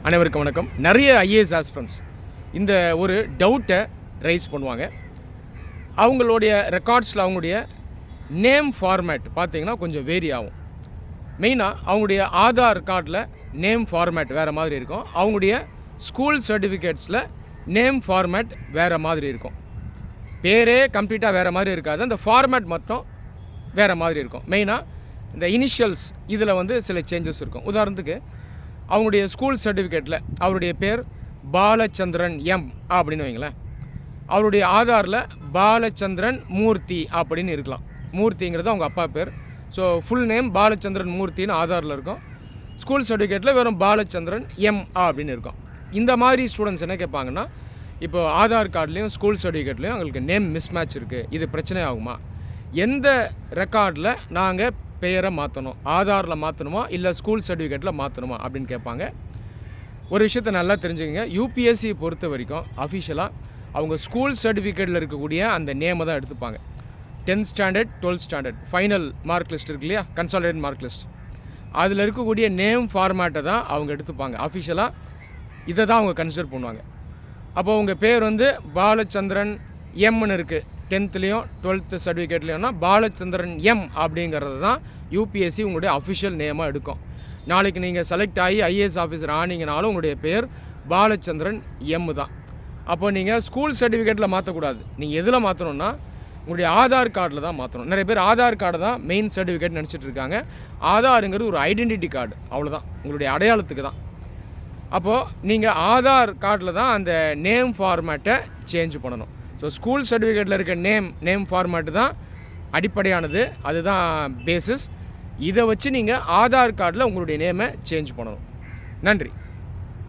அனைவருக்கும் வணக்கம். நிறைய ஐஏஎஸ் ஆஸ்பிரண்ட்ஸ் இந்த ஒரு டவுட்டை ரைஸ் பண்ணுவாங்க. அவங்களுடைய ரெக்கார்ட்ஸில் அவங்களுடைய நேம் ஃபார்மேட் பார்த்திங்கன்னா கொஞ்சம் வேரி ஆகும். மெயினாக அவங்களுடைய ஆதார் கார்டில் நேம் ஃபார்மேட் வேறு மாதிரி இருக்கும். அவங்களுடைய ஸ்கூல் சர்டிஃபிகேட்ஸில் நேம் ஃபார்மேட் வேறு மாதிரி இருக்கும். பேரே கம்ப்ளீட்டாக வேறு மாதிரி இருக்காது, அந்த ஃபார்மேட் மட்டும் வேறு மாதிரி இருக்கும். மெயினாக இந்த இனிஷியல்ஸ் இதில் சில சேஞ்சஸ் இருக்கும். உதாரணத்துக்கு அவங்களுடைய ஸ்கூல் சர்டிஃபிகேட்டில் அவருடைய பேர் பாலச்சந்திரன் எம் அப்படின்னு வைங்களேன். அவருடைய ஆதாரில் பாலச்சந்திரன் மூர்த்தி அப்படின்னு இருக்கலாம். மூர்த்திங்கிறது அவங்க அப்பா பேர். ஸோ ஃபுல் நேம் பாலச்சந்திரன் மூர்த்தின்னு ஆதாரில் இருக்கும். ஸ்கூல் சர்டிஃபிகேட்டில் வெறும் பாலச்சந்திரன் எம் அப்படின்னு இருக்கும். இந்த மாதிரி ஸ்டூடெண்ட்ஸ் என்ன கேட்பாங்கன்னா, இப்போ ஆதார் கார்டுலேயும் ஸ்கூல் சர்டிஃபிகேட்லேயும் அவங்களுக்கு நேம் மிஸ்மேட்ச் இருக்குது, இது பிரச்சனை ஆகுமா? எந்த ரெக்கார்டில் நாங்கள் பெயரை மாற்றணும், ஆதாரில் மாற்றணுமா இல்லை ஸ்கூல் சர்டிஃபிகேட்டில் மாற்றணுமா அப்படின்னு கேட்பாங்க. ஒரு விஷயத்தை நல்லா தெரிஞ்சுக்கங்க, யூபிஎஸ்சி பொறுத்த வரைக்கும் அஃபிஷியலாக அவங்க ஸ்கூல் சர்டிஃபிகேட்டில் இருக்கக்கூடிய அந்த நேமை தான் எடுத்துப்பாங்க. 10th standard 12th standard final mark list இருக்கு இல்லையா, கன்சாலிடேட் மார்க் லிஸ்ட், அதில் இருக்கக்கூடிய நேம் ஃபார்மேட்டை தான் அவங்க எடுத்துப்பாங்க. அஃபிஷியலாக இதை தான் அவங்க கன்சிடர் பண்ணுவாங்க. அப்போ உங்கள் பேர் பாலச்சந்திரன் எம்னு இருக்குது 10th 12th சர்டிஃபிகேட்லேயும்னா பாலச்சந்திரன் எம் அப்படிங்கிறது தான் யூபிஎஸ்சி உங்களுடைய அஃபிஷியல் நேமாக எடுக்கும். நாளைக்கு நீங்கள் செலக்ட் ஆகி ஐஏஎஸ் ஆஃபீஸர் ஆனீங்கனாலும் உங்களுடைய பேர் பாலச்சந்திரன் எம் தான். அப்போ நீங்கள் ஸ்கூல் சர்டிஃபிகேட்டில் மாற்றக்கூடாது. நீங்கள் எதில் மாற்றணுன்னா உங்களுடைய ஆதார் கார்டில் தான் மாற்றணும். நிறைய பேர் ஆதார் கார்டு தான் மெயின் சர்டிஃபிகேட் நினச்சிட்டு இருக்காங்க. ஆதாருங்கிறது ஒரு ஐடென்டிட்டி கார்டு, அவ்வளோதான், உங்களுடைய அடையாளத்துக்கு தான். அப்போது நீங்கள் ஆதார் கார்டில் தான் அந்த நேம் ஃபார்மேட்டை சேஞ்ச் பண்ணணும். ஸோ ஸ்கூல் சர்டிஃபிகேட்டில் இருக்க நேம் ஃபார்மேட்டு தான் அடிப்படையானது, அதுதான் பேசிஸ். இதை வச்சு நீங்கள் ஆதார் கார்டில் உங்களுடைய நேமை சேஞ்ச் பண்ணணும். நன்றி.